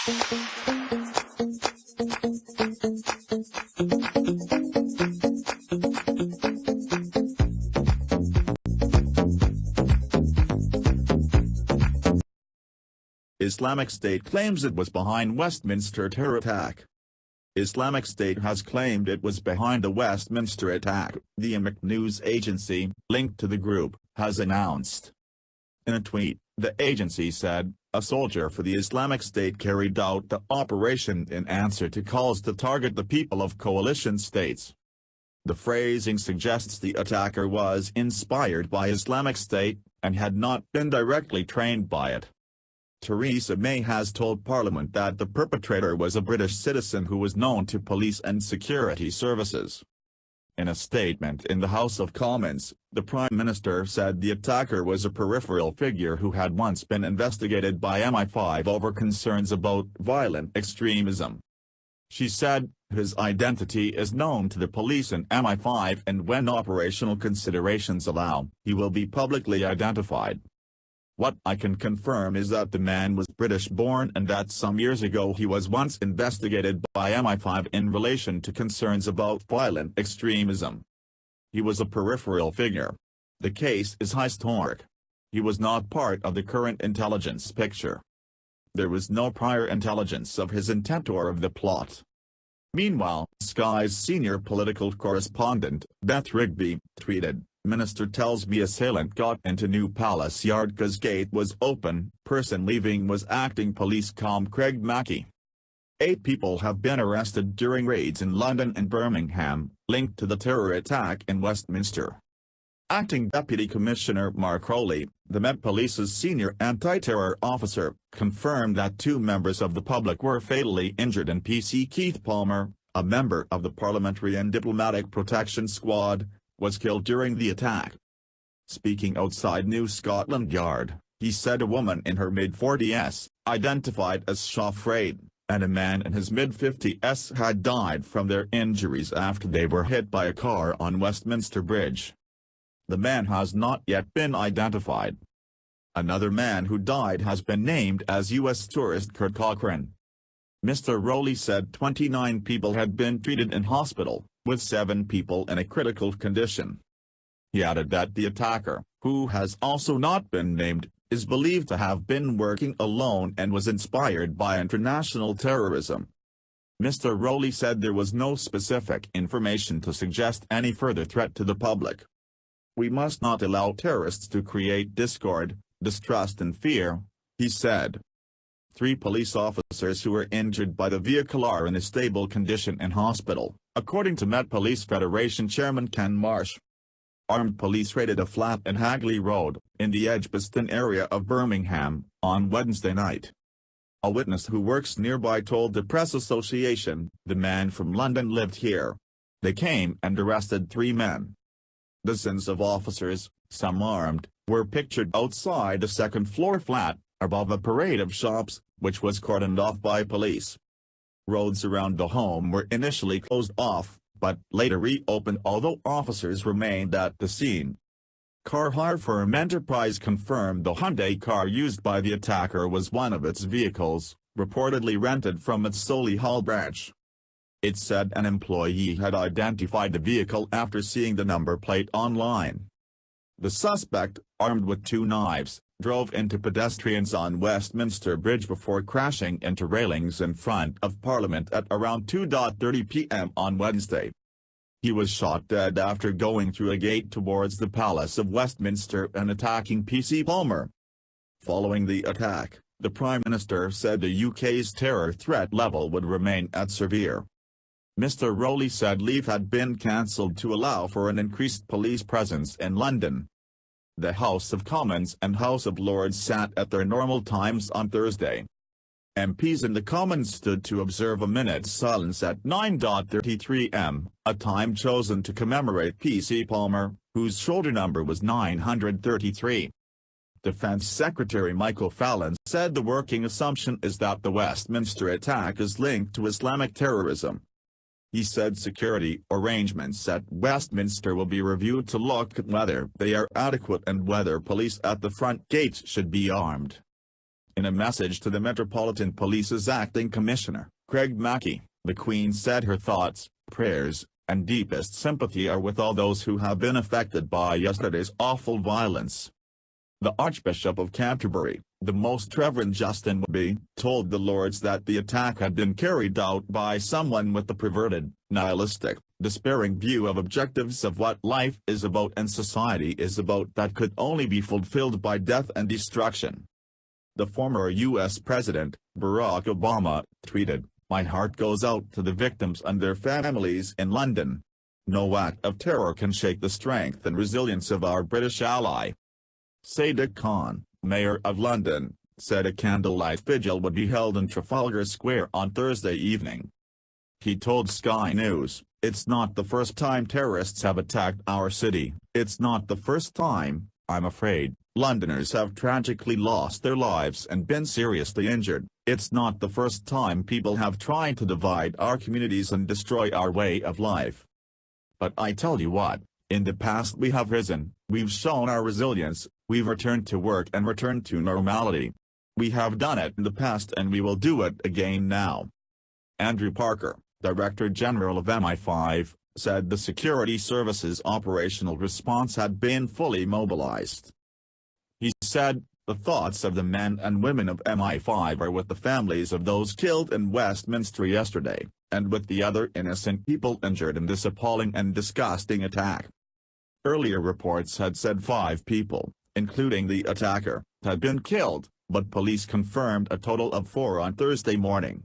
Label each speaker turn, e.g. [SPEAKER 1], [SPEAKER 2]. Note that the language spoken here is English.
[SPEAKER 1] Islamic State claims it was behind Westminster terror attack. Islamic State has claimed it was behind the Westminster attack, the Amaq news agency, linked to the group, has announced. In a tweet, the agency said, "A soldier for the Islamic State carried out the operation in answer to calls to target the people of coalition states." The phrasing suggests the attacker was inspired by Islamic State, and had not been directly trained by it. Theresa May has told Parliament that the perpetrator was a British citizen who was known to police and security services. In a statement in the House of Commons, the Prime Minister said the attacker was a peripheral figure who had once been investigated by MI5 over concerns about violent extremism. She said, "His identity is known to the police and MI5, and when operational considerations allow, he will be publicly identified. What I can confirm is that the man was British-born and that some years ago he was once investigated by MI5 in relation to concerns about violent extremism. He was a peripheral figure. The case is historic. He was not part of the current intelligence picture. There was no prior intelligence of his intent or of the plot." Meanwhile, Sky's senior political correspondent, Beth Rigby, tweeted, "Minister tells me assailant got into New Palace Yard 'cause gate was open, person leaving was acting police com Craig Mackey." 8 people have been arrested during raids in London and Birmingham, linked to the terror attack in Westminster. Acting Deputy Commissioner Mark Rowley, the Met Police's senior anti-terror officer, confirmed that 2 members of the public were fatally injured and PC Keith Palmer, a member of the Parliamentary and Diplomatic Protection Squad, was killed during the attack. Speaking outside New Scotland Yard, he said a woman in her mid-40s, identified as Shafraid, and a man in his mid-50s had died from their injuries after they were hit by a car on Westminster Bridge. The man has not yet been identified. Another man who died has been named as U.S. tourist Kurt Cochran. Mr. Rowley said 29 people had been treated in hospital, with 7 people in a critical condition. He added that the attacker, who has also not been named, is believed to have been working alone and was inspired by international terrorism. Mr. Rowley said there was no specific information to suggest any further threat to the public. "We must not allow terrorists to create discord, distrust and fear," he said. 3 police officers who were injured by the vehicle are in a stable condition in hospital, according to Met Police Federation Chairman Ken Marsh. Armed police raided a flat in Hagley Road, in the Edgbaston area of Birmingham, on Wednesday night. A witness who works nearby told the Press Association, "The man from London lived here. They came and arrested 3 men. Dozens of officers, some armed, were pictured outside a second-floor flat, above a parade of shops, which was cordoned off by police. Roads around the home were initially closed off, but later reopened although officers remained at the scene." Car hire firm Enterprise confirmed the Hyundai car used by the attacker was one of its vehicles, reportedly rented from its Solihull branch. It said an employee had identified the vehicle after seeing the number plate online. The suspect, armed with 2 knives, drove into pedestrians on Westminster Bridge before crashing into railings in front of Parliament at around 2:30 p.m. on Wednesday. He was shot dead after going through a gate towards the Palace of Westminster and attacking PC Palmer. Following the attack, the Prime Minister said the UK's terror threat level would remain at severe. Mr. Rowley said leave had been cancelled to allow for an increased police presence in London. The House of Commons and House of Lords sat at their normal times on Thursday. MPs in the Commons stood to observe a minute's silence at 9:33 am, a time chosen to commemorate PC Palmer, whose shoulder number was 933. Defense Secretary Michael Fallon said the working assumption is that the Westminster attack is linked to Islamic terrorism. He said security arrangements at Westminster will be reviewed to look at whether they are adequate and whether police at the front gates should be armed. In a message to the Metropolitan Police's acting commissioner, Craig Mackey, the Queen said her thoughts, prayers, and deepest sympathy are with all those who have been affected by yesterday's awful violence. The Archbishop of Canterbury, the Most Reverend Justin Welby, told the Lords that the attack had been carried out by someone with the perverted, nihilistic, despairing view of objectives of what life is about and society is about that could only be fulfilled by death and destruction. The former U.S. President, Barack Obama, tweeted, "My heart goes out to the victims and their families in London. No act of terror can shake the strength and resilience of our British ally." Sadiq Khan, Mayor of London, said a candlelight vigil would be held in Trafalgar Square on Thursday evening. He told Sky News, "It's not the first time terrorists have attacked our city. It's not the first time, I'm afraid. Londoners have tragically lost their lives and been seriously injured. It's not the first time people have tried to divide our communities and destroy our way of life. But I tell you what, in the past we have risen, we've shown our resilience, we've returned to work and returned to normality. We have done it in the past and we will do it again now." Andrew Parker, Director General of MI5, said the security services' operational response had been fully mobilized. He said, "The thoughts of the men and women of MI5 are with the families of those killed in Westminster yesterday, and with the other innocent people injured in this appalling and disgusting attack." Earlier reports had said 5 people, including the attacker, had been killed, but police confirmed a total of 4 on Thursday morning.